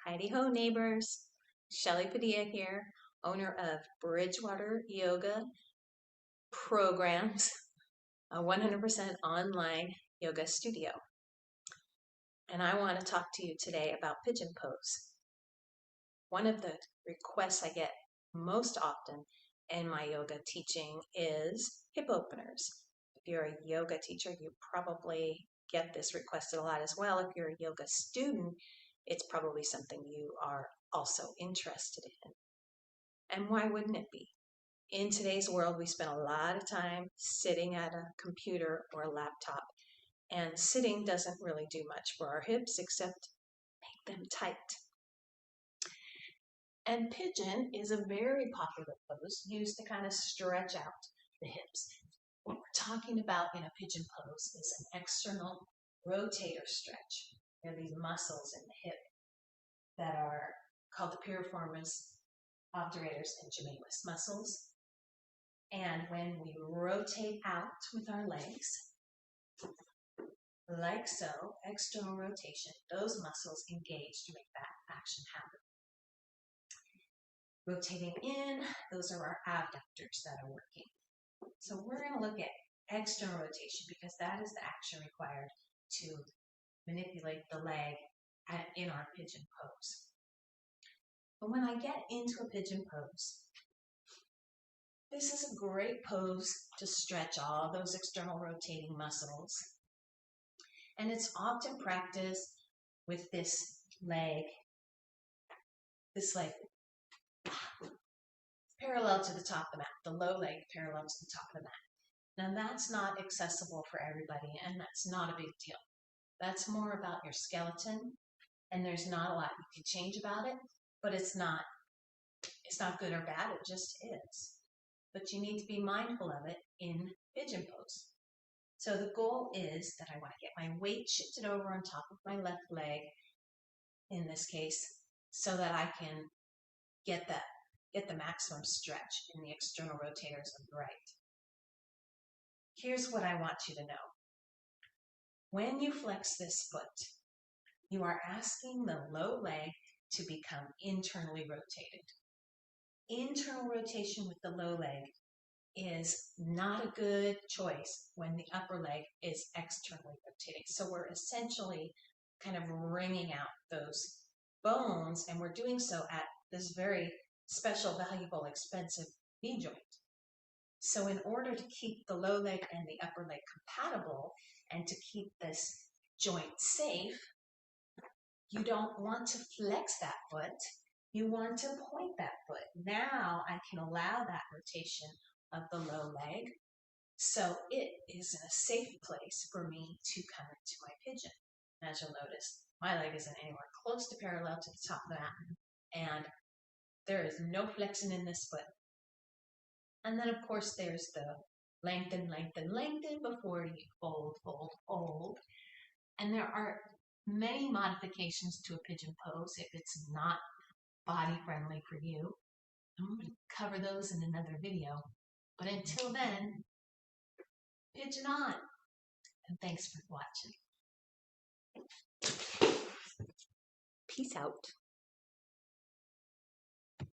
Heidi ho neighbors, Shelly Padilla here, owner of Bridgewater Yoga Programs, a 100% online yoga studio. And I want to talk to you today about pigeon pose. One of the requests I get most often in my yoga teaching is hip openers. If you're a yoga teacher, you probably get this requested a lot as well. If you're a yoga student, it's probably something you are also interested in. And why wouldn't it be? In today's world, we spend a lot of time sitting at a computer or a laptop, and sitting doesn't really do much for our hips except make them tight. And pigeon is a very popular pose used to kind of stretch out the hips. What we're talking about in a pigeon pose is an external rotator stretch. There are these muscles in the hip that are called the piriformis, obturators, and gemellus muscles. And when we rotate out with our legs, like so, external rotation, those muscles engage to make that action happen. Rotating in, those are our abductors that are working. So we're going to look at external rotation because that is the action required to manipulate the leg in our pigeon pose. But when I get into a pigeon pose, this is a great pose to stretch all those external rotating muscles. And it's often practiced with this leg parallel to the top of the mat, the low leg parallel to the top of the mat. Now that's not accessible for everybody, and that's not a big deal. That's more about your skeleton, and there's not a lot you can change about it, but it's not good or bad, it just is. But you need to be mindful of it in pigeon pose. So the goal is that I want to get my weight shifted over on top of my left leg, in this case, so that I can get the maximum stretch in the external rotators of the right. Here's what I want you to know. When you flex this foot, you are asking the low leg to become internally rotated. Internal rotation with the low leg is not a good choice when the upper leg is externally rotating. So we're essentially kind of wringing out those bones, and we're doing so at this very special, valuable, expensive knee joint. So in order to keep the low leg and the upper leg compatible and to keep this joint safe, you don't want to flex that foot. You want to point that foot. Now I can allow that rotation of the low leg, so it is in a safe place for me to come into my pigeon. As you'll notice, my leg isn't anywhere close to parallel to the top of the mat, and there is no flexing in this foot. And then, of course, there's the lengthen, lengthen, lengthen before you fold, fold, fold. And there are many modifications to a pigeon pose if it's not body friendly for you. I'm going to cover those in another video. But until then, pigeon on. And thanks for watching. Peace out.